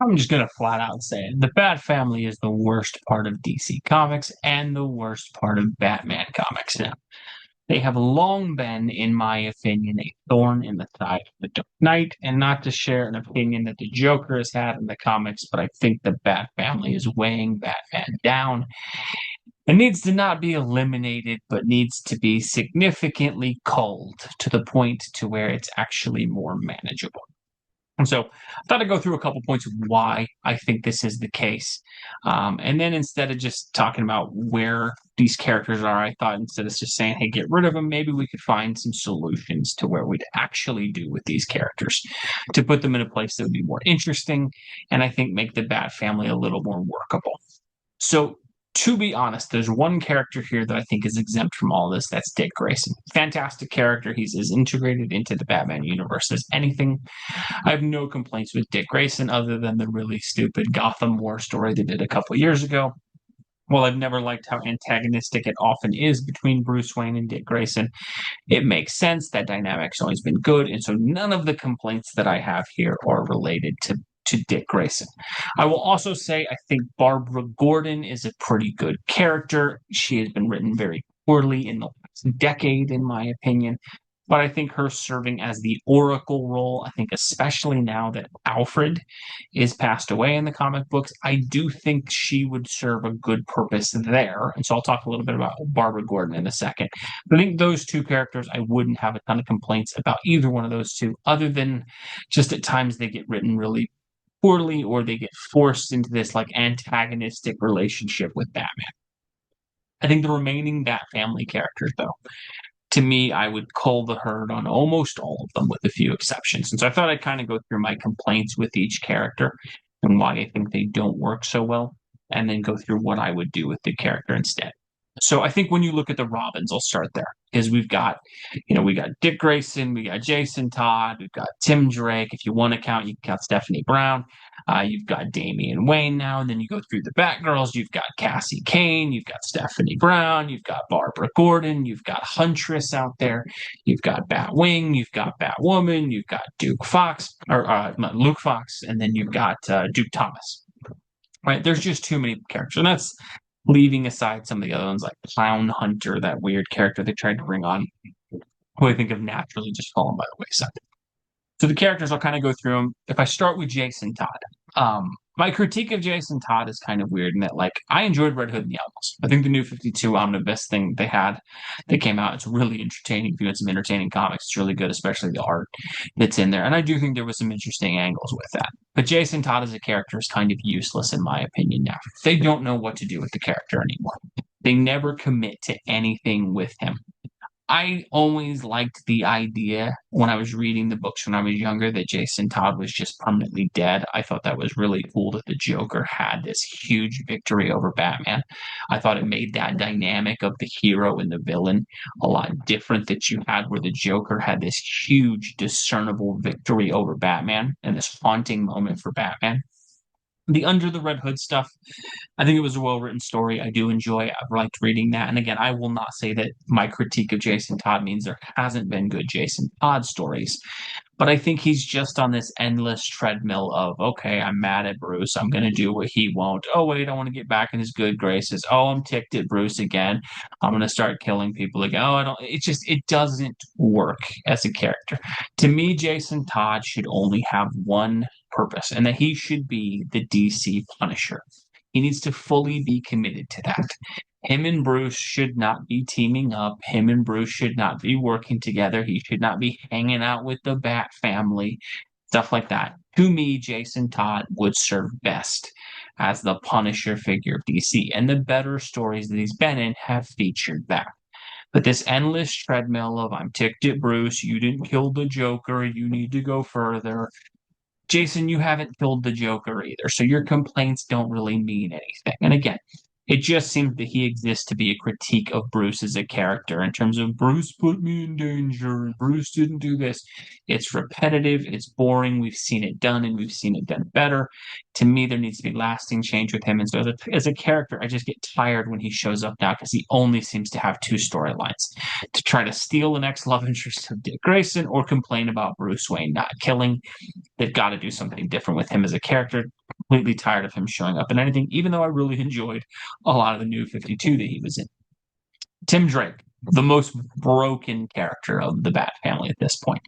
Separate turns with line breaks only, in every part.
I'm just gonna flat out say it. The Bat Family is the worst part of DC Comics and the worst part of Batman comics now. They have long been, in my opinion, a thorn in the side of the Dark Knight, and not to share an opinion that the Joker has had in the comics, but I think the Bat Family is weighing Batman down and needs to not be eliminated, but needs to be significantly culled to the point to where it's actually more manageable. And so I thought I'd go through a couple points of why I think this is the case. And then instead of just talking about where these characters are, I thought instead of just saying, hey, get rid of them, maybe we could find some solutions to where we'd actually do with these characters to put them in a place that would be more interesting and I think make the Bat family a little more workable. So to be honest, there's one character here that I think is exempt from all this. That's Dick Grayson. Fantastic character. He's as integrated into the Batman universe as anything. I have no complaints with Dick Grayson other than the really stupid Gotham War story they did a couple years ago. While I've never liked how antagonistic it often is between Bruce Wayne and Dick Grayson, it makes sense. That dynamic's always been good. And so none of the complaints that I have here are related to Dick Grayson. I will also say I think Barbara Gordon is a pretty good character. She has been written very poorly in the last decade, in my opinion. But I think her serving as the Oracle role, I think especially now that Alfred is passed away in the comic books, I do think she would serve a good purpose there. And so I'll talk a little bit about Barbara Gordon in a second. But I think those two characters, I wouldn't have a ton of complaints about either one of those two, other than just at times they get written really poorly or they get forced into this like antagonistic relationship with Batman. I think the remaining Bat family characters, though, to me, I would cull the herd on almost all of them with a few exceptions. And so I thought I'd kind of go through my complaints with each character and why I think they don't work so well, and then go through what I would do with the character instead. So I think when you look at the Robins, I'll start there because we got Dick Grayson, we got Jason Todd, we've got Tim Drake. If you want to count, you can count Stephanie Brown. You've got Damian Wayne now, and then you go through the Batgirls. You've got Cassie Kane, you've got Stephanie Brown, you've got Barbara Gordon, you've got Huntress out there, you've got Batwing, you've got Batwoman, you've got Duke Fox or Luke Fox, and then you've got Duke Thomas. Right? There's just too many characters, and that's leaving aside some of the other ones like Clown Hunter, that weird character they tried to bring on, who I think have naturally just fallen by the wayside. So the characters, I'll kind of go through them. If I start with Jason Todd, my critique of Jason Todd is kind of weird in that, like, I enjoyed Red Hood and the Outlaws. I think the new 52 omnibus thing they had that came out, it's really entertaining. If you want some entertaining comics, it's really good, especially the art that's in there. And I do think there was some interesting angles with that. But Jason Todd as a character is kind of useless, in my opinion, now. They don't know what to do with the character anymore. They never commit to anything with him. I always liked the idea when I was reading the books when I was younger that Jason Todd was just permanently dead. I thought that was really cool that the Joker had this huge victory over Batman. I thought it made that dynamic of the hero and the villain a lot different that you had where the Joker had this huge discernible victory over Batman and this haunting moment for Batman. The Under the Red Hood stuff, I think it was a well written story. I do enjoy. I've liked reading that. And again, I will not say that my critique of Jason Todd means there hasn't been good Jason Todd stories, but I think he's just on this endless treadmill of okay, I'm mad at Bruce. I'm going to do what he won't. Oh wait, I want to get back in his good graces. Oh, I'm ticked at Bruce again. I'm going to start killing people again. Oh, I don't. It doesn't work as a character. To me, Jason Todd should only have one purpose, and that he should be the DC Punisher. He needs to fully be committed to that. Him and Bruce should not be teaming up. Him and Bruce should not be working together. He should not be hanging out with the Bat family, stuff like that. To me, Jason Todd would serve best as the Punisher figure of DC. And the better stories that he's been in have featured that. But this endless treadmill of I'm ticked at Bruce, you didn't kill the Joker, you need to go further. Jason, you haven't killed the Joker either, so your complaints don't really mean anything. And again, it just seems that he exists to be a critique of Bruce as a character in terms of Bruce put me in danger and Bruce didn't do this. It's repetitive, it's boring. We've seen it done and we've seen it done better. To me, there needs to be lasting change with him. And so as a character, I just get tired when he shows up now because he only seems to have two storylines to try to steal the next love interest of Dick Grayson or complain about Bruce Wayne not killing. They've got to do something different with him as a character. completely tired of him showing up in anything, even though I really enjoyed a lot of the New 52 that he was in. Tim Drake, the most broken character of the Bat family at this point.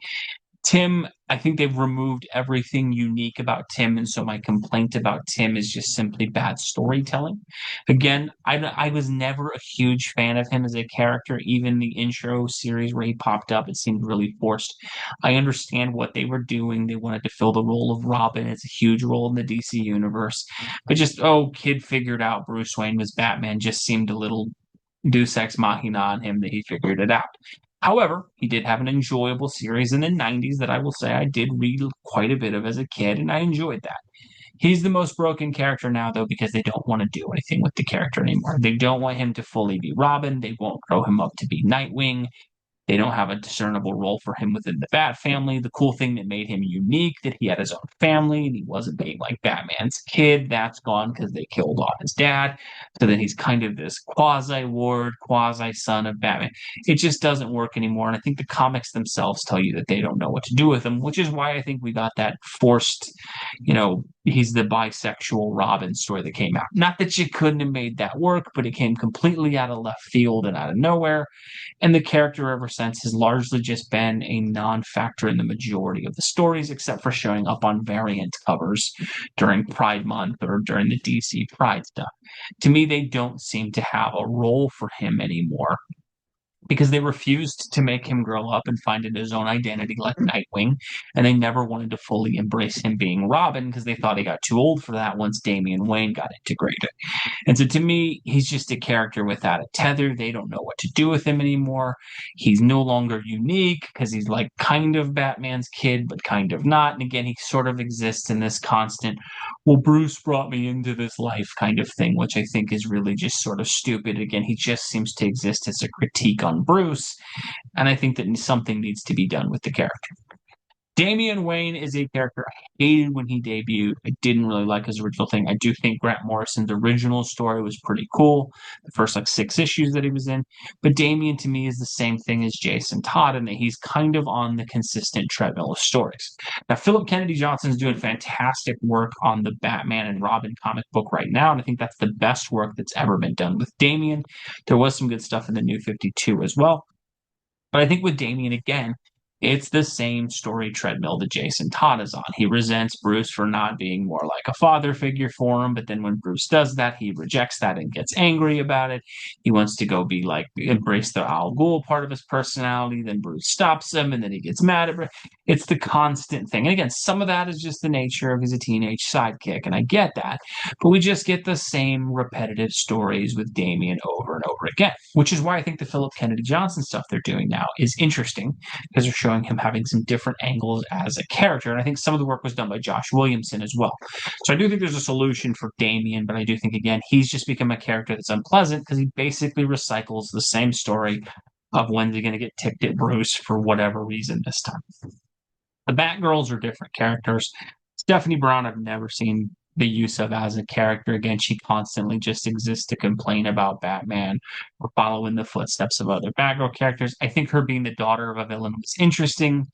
Tim, I think they've removed everything unique about Tim, and so my complaint about Tim is just simply bad storytelling. Again, I was never a huge fan of him as a character. Even the intro series where he popped up, it seemed really forced. I understand what they were doing. They wanted to fill the role of Robin. It's a huge role in the DC universe. But just, oh, kid figured out Bruce Wayne was Batman just seemed a little Deus Ex Machina on him that he figured it out. However, he did have an enjoyable series in the 90s that I will say I did read quite a bit of as a kid, and I enjoyed that. He's the most broken character now, though, because they don't want to do anything with the character anymore. They don't want him to fully be Robin. They won't grow him up to be Nightwing. They don't have a discernible role for him within the Bat family. The cool thing that made him unique, that he had his own family and he wasn't being like Batman's kid, that's gone because they killed off his dad. So then he's kind of this quasi ward, quasi son of Batman. It just doesn't work anymore. And I think the comics themselves tell you that they don't know what to do with him, which is why I think we got that forced, he's the bisexual Robin story that came out. Not that you couldn't have made that work, but it came completely out of left field and out of nowhere. And the character ever since has largely just been a non factor in the majority of the stories, except for showing up on variant covers during Pride Month or during the DC Pride stuff. To me, they don't seem to have a role for him anymore because they refused to make him grow up and find his own identity like Nightwing, and they never wanted to fully embrace him being Robin because they thought he got too old for that once Damian Wayne got integrated. And so to me, he's just a character without a tether. They don't know what to do with him anymore. He's no longer unique because he's like kind of Batman's kid, but kind of not. And again, he sort of exists in this constant, well, Bruce brought me into this life kind of thing, which I think is really just sort of stupid. Again, he just seems to exist as a critique on Bruce. And I think that something needs to be done with the character. Damian Wayne is a character I hated when he debuted. I didn't really like his original thing. I do think Grant Morrison's original story was pretty cool, the first like 6 issues that he was in. But Damian to me is the same thing as Jason Todd in that he's kind of on the consistent treadmill of stories. Now, Philip Kennedy Johnson is doing fantastic work on the Batman and Robin comic book right now, and I think that's the best work that's ever been done with Damian. There was some good stuff in the New 52 as well. But I think with Damian again, it's the same story treadmill that Jason Todd is on. He resents Bruce for not being more like a father figure for him, but then when Bruce does that, he rejects that and gets angry about it. He wants to go be like embrace the Al Ghul part of his personality. Then Bruce stops him, and then he gets mad at Bruce. It's the constant thing. And again, some of that is just the nature of he's a teenage sidekick, and I get that. But we just get the same repetitive stories with Damian over and over again, which is why I think the Philip Kennedy Johnson stuff they're doing now is interesting because they're showing him having some different angles as a character. And I think some of the work was done by Josh Williamson as well. So I do think there's a solution for Damian, but I do think, again, he's just become a character that's unpleasant because he basically recycles the same story of when's he going to get ticked at Bruce for whatever reason this time. The Batgirls are different characters. Stephanie Brown, I've never seen the use of as a character. Again, she constantly just exists to complain about Batman or follow in the footsteps of other Batgirl characters. I think her being the daughter of a villain was interesting.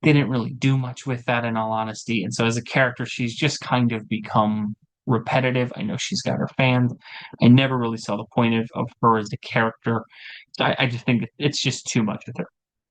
They didn't really do much with that, in all honesty. And so as a character, she's just kind of become repetitive. I know she's got her fans. I never really saw the point of her as a character. So I just think it's just too much with her.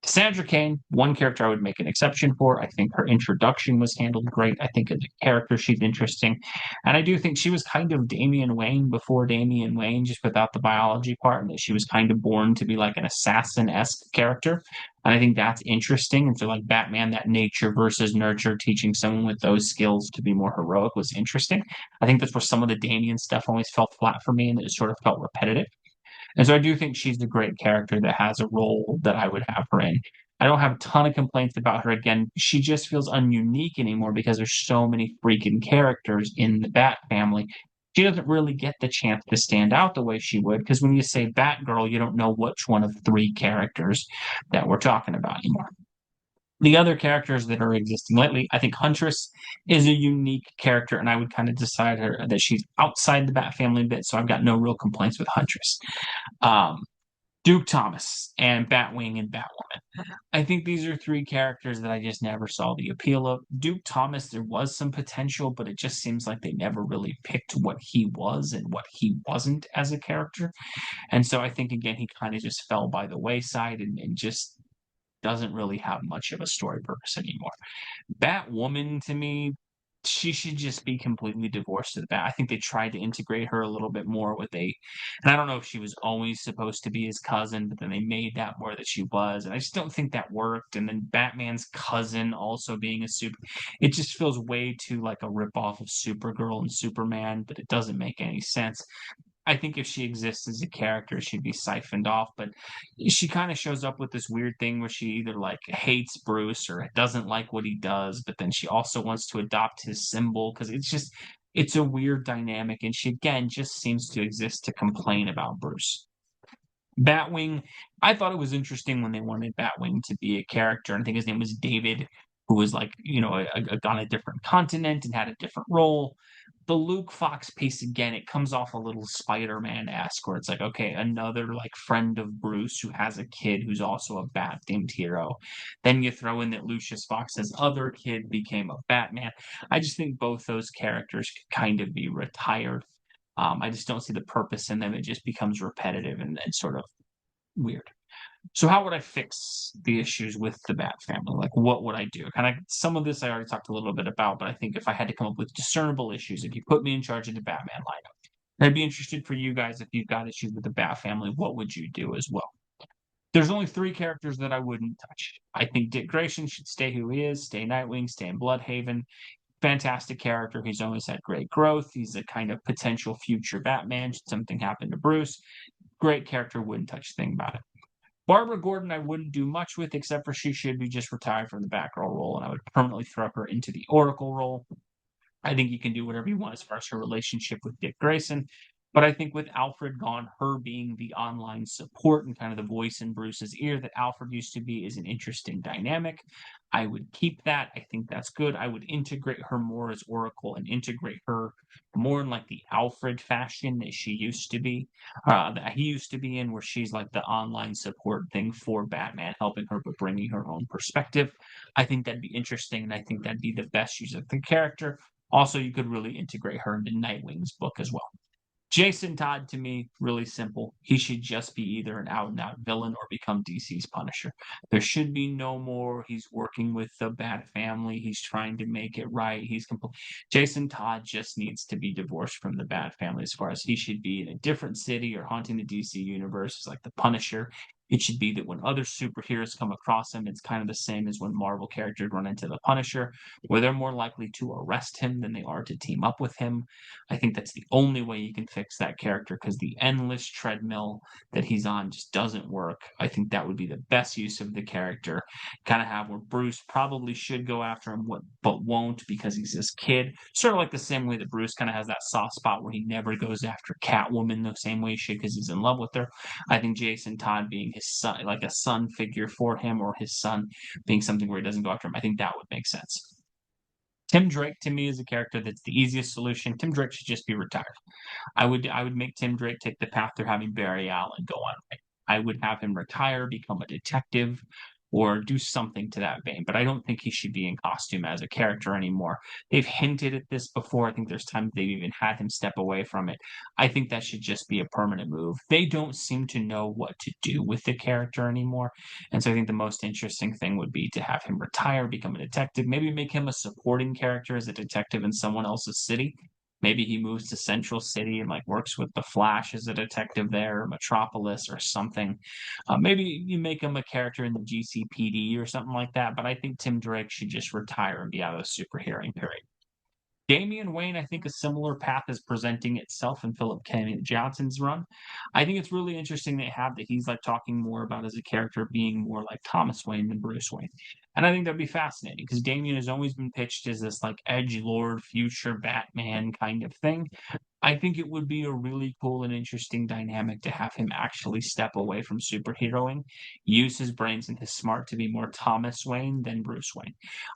Sandra Kane, one character I would make an exception for. I think her introduction was handled great. I think as a character, she's interesting. And I do think she was kind of Damian Wayne before Damian Wayne, just without the biology part, and that she was kind of born to be like an assassin-esque character. And I think that's interesting. And so, like Batman, that nature versus nurture, teaching someone with those skills to be more heroic was interesting. I think that's where some of the Damian stuff always felt flat for me and it sort of felt repetitive. And so I do think she's a great character that has a role that I would have her in. I don't have a ton of complaints about her. Again, she just feels ununique anymore because there's so many freaking characters in the Bat family. She doesn't really get the chance to stand out the way she would because when you say Batgirl, you don't know which one of 3 characters that we're talking about anymore. The other characters that are existing lately, I think Huntress is a unique character, and I would kind of decide her that she's outside the Bat family a bit, so I've got no real complaints with Huntress. Um, Duke Thomas and Batwing and Batwoman. I think these are three characters that I just never saw the appeal of. Duke Thomas, there was some potential, but it just seems like they never really picked what he was and what he wasn't as a character. And so I think, again, he kind of just fell by the wayside and just doesn't really have much of a story purpose anymore. Batwoman to me, she should just be completely divorced to the Bat. I think they tried to integrate her a little bit more with and I don't know if she was always supposed to be his cousin, but then they made that more that she was, and I just don't think that worked. And then Batman's cousin also being a it just feels way too like a ripoff of Supergirl and Superman, but it doesn't make any sense. I think if she exists as a character, she'd be siphoned off. But she kind of shows up with this weird thing where she either like hates Bruce or doesn't like what he does, but then she also wants to adopt his symbol because it's a weird dynamic. And she again just seems to exist to complain about Bruce. Batwing, I thought it was interesting when they wanted Batwing to be a character. And I think his name was David, who was like, on a different continent and had a different role. The Luke Fox piece, again, it comes off a little Spider-Man esque, where it's like, okay, another like friend of Bruce who has a kid who's also a bat themed hero. Then you throw in that Lucius Fox's other kid became a Batman. I just think both those characters could kind of be retired. I just don't see the purpose in them. It just becomes repetitive and sort of weird. So how would I fix the issues with the Bat family? Like, what would I do? Kind of some of this I already talked a little bit about, but I think if I had to come up with discernible issues, if you put me in charge of the Batman lineup, I'd be interested for you guys if you've got issues with the Bat family. What would you do as well? There's only three characters that I wouldn't touch. I think Dick Grayson should stay who he is, stay Nightwing, stay in Bloodhaven. Fantastic character. He's always had great growth. He's a kind of potential future Batman. Should something happen to Bruce, great character. Wouldn't touch a thing about it. Barbara Gordon, I wouldn't do much with, except for she should be just retired from the Batgirl role, and I would permanently throw her into the Oracle role. I think you can do whatever you want as far as her relationship with Dick Grayson. But I think with Alfred gone, her being the online support and kind of the voice in Bruce's ear that Alfred used to be is an interesting dynamic. I would keep that. I think that's good. I would integrate her more as Oracle and integrate her more in like the Alfred fashion that she used to be, that he used to be in, where she's like the online support thing for Batman, helping her but bringing her own perspective. I think that'd be interesting, and I think that'd be the best use of the character. Also, you could really integrate her into Nightwing's book as well. Jason Todd, to me, really simple. He should just be either an out and out villain or become DC's Punisher. There should be no more. He's working with the Bat family. He's trying to make it right. Jason Todd just needs to be divorced from the Bat family as far as he should be in a different city or haunting the DC universe like the Punisher. It should be that when other superheroes come across him, it's kind of the same as when Marvel characters run into the Punisher, where they're more likely to arrest him than they are to team up with him. I think that's the only way you can fix that character because the endless treadmill that he's on just doesn't work. I think that would be the best use of the character. Kind of have where Bruce probably should go after him, but won't because he's this kid. Sort of like the same way that Bruce kind of has that soft spot where he never goes after Catwoman the same way he should because he's in love with her. I think Jason Todd being his son, like a son figure for him, or his son being something where he doesn't go after him, I think that would make sense. Tim Drake to me is a character that's the easiest solution. Tim Drake should just be retired. I would make Tim Drake take the path they're having Barry Allen go on. I would have him retire, become a detective, or do something to that vein. But I don't think he should be in costume as a character anymore. They've hinted at this before. I think there's times they've even had him step away from it. I think that should just be a permanent move. They don't seem to know what to do with the character anymore. And so I think the most interesting thing would be to have him retire, become a detective, maybe make him a supporting character as a detective in someone else's city. Maybe he moves to Central City and like works with the Flash as a detective there, or Metropolis or something. Maybe you make him a character in the GCPD or something like that. But I think Tim Drake should just retire and be out of the superheroing period. Damian Wayne, I think a similar path is presenting itself in Philip Kennedy Johnson's run. I think it's really interesting they have that he's like talking more about as a character being more like Thomas Wayne than Bruce Wayne. And I think that'd be fascinating because Damian has always been pitched as this like edge lord, future Batman kind of thing. I think it would be a really cool and interesting dynamic to have him actually step away from superheroing, use his brains and his smart to be more Thomas Wayne than Bruce Wayne.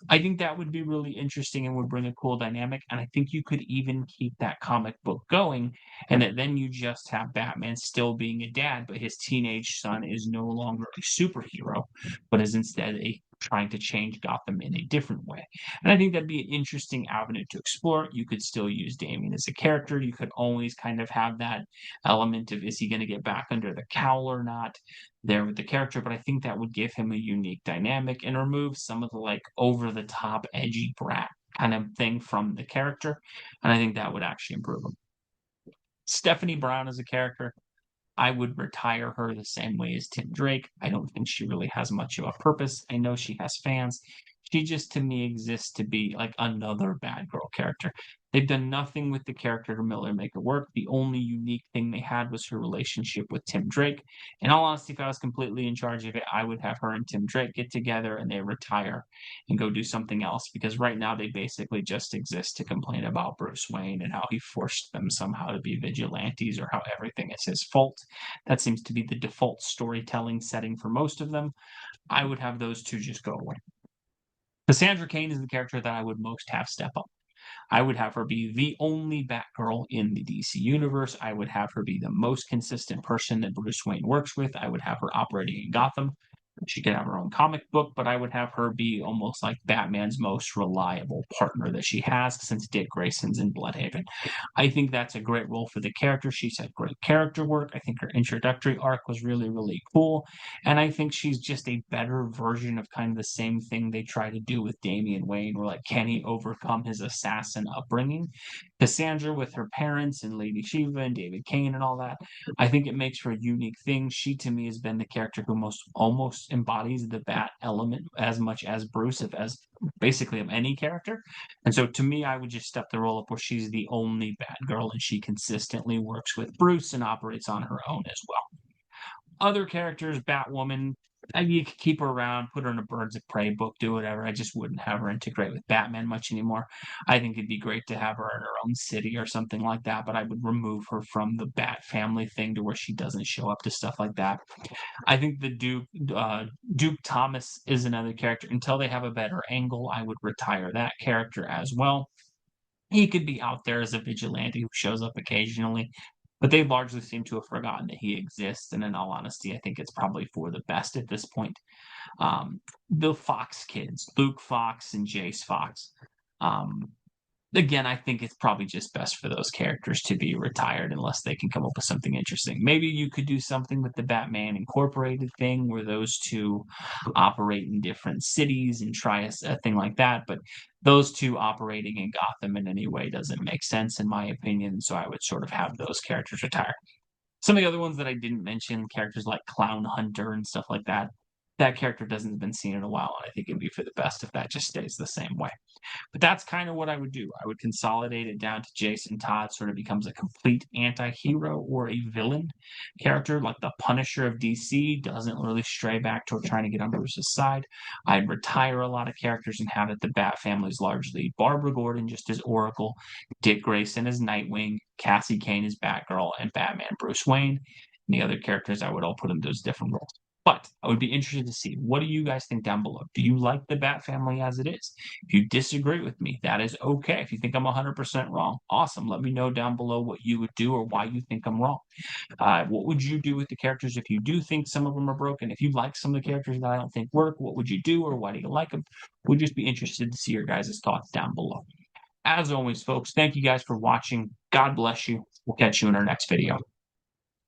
I think that would be really interesting and would bring a cool dynamic, and I think you could even keep that comic book going, and that then you just have Batman still being a dad, but his teenage son is no longer a superhero, but is instead a trying to change Gotham in a different way. And I think that'd be an interesting avenue to explore. You could still use Damian as a character. You could always kind of have that element of is he going to get back under the cowl or not there with the character. But I think that would give him a unique dynamic and remove some of the like over the top, edgy brat kind of thing from the character. And I think that would actually improve him. Stephanie Brown as a character, I would retire her the same way as Tim Drake. I don't think she really has much of a purpose. I know she has fans. She just to me exists to be like another bad girl character. They've done nothing with the character to Miller make it work. The only unique thing they had was her relationship with Tim Drake. In all honesty, if I was completely in charge of it, I would have her and Tim Drake get together and they retire and go do something else because right now they basically just exist to complain about Bruce Wayne and how he forced them somehow to be vigilantes or how everything is his fault. That seems to be the default storytelling setting for most of them. I would have those two just go away. Cassandra Cain is the character that I would most have step up. I would have her be the only Batgirl in the DC universe. I would have her be the most consistent person that Bruce Wayne works with. I would have her operating in Gotham. She could have her own comic book, but I would have her be almost like Batman's most reliable partner that she has since Dick Grayson's in Bloodhaven. I think that's a great role for the character. She's had great character work. I think her introductory arc was really, really cool. And I think she's just a better version of kind of the same thing they try to do with Damian Wayne, where like, can he overcome his assassin upbringing? Cassandra with her parents and Lady Shiva and David Kane and all that, I think it makes for a unique thing. She to me has been the character who most almost embodies the bat element as much as Bruce, if as basically of any character. And so to me, I would just step the role up where she's the only Batgirl and she consistently works with Bruce and operates on her own as well. Other characters, Batwoman, you could keep her around, put her in a Birds of Prey book, do whatever. I just wouldn't have her integrate with Batman much anymore. I think it'd be great to have her in her own city or something like that, but I would remove her from the Bat family thing to where she doesn't show up to stuff like that. I think the Duke Thomas is another character. Until they have a better angle, I would retire that character as well. He could be out there as a vigilante who shows up occasionally, but they largely seem to have forgotten that he exists. And in all honesty, I think it's probably for the best at this point. The Fox kids, Luke Fox and Jace Fox. Um, Again, I think it's probably just best for those characters to be retired unless they can come up with something interesting. Maybe you could do something with the Batman Incorporated thing where those two operate in different cities and try a thing like that. But those two operating in Gotham in any way doesn't make sense, in my opinion. So I would sort of have those characters retire. Some of the other ones that I didn't mention, characters like Clown Hunter and stuff like that, that character doesn't have been seen in a while, and I think it'd be for the best if that just stays the same way. But that's kind of what I would do. I would consolidate it down to Jason Todd sort of becomes a complete anti-hero or a villain character, like the Punisher of DC, doesn't really stray back toward trying to get on Bruce's side. I'd retire a lot of characters and have it the Bat family's largely Barbara Gordon just as Oracle, Dick Grayson as Nightwing, Cassie Kane as Batgirl, and Batman Bruce Wayne. And the other characters I would all put in those different roles. But I would be interested to see, what do you guys think down below? Do you like the Bat family as it is? If you disagree with me, that is okay. If you think I'm 100% wrong, awesome. Let me know down below what you would do or why you think I'm wrong. What would you do with the characters if you do think some of them are broken? If you like some of the characters that I don't think work, what would you do or why do you like them? We'd just be interested to see your guys' thoughts down below. As always, folks, thank you guys for watching. God bless you. We'll catch you in our next video.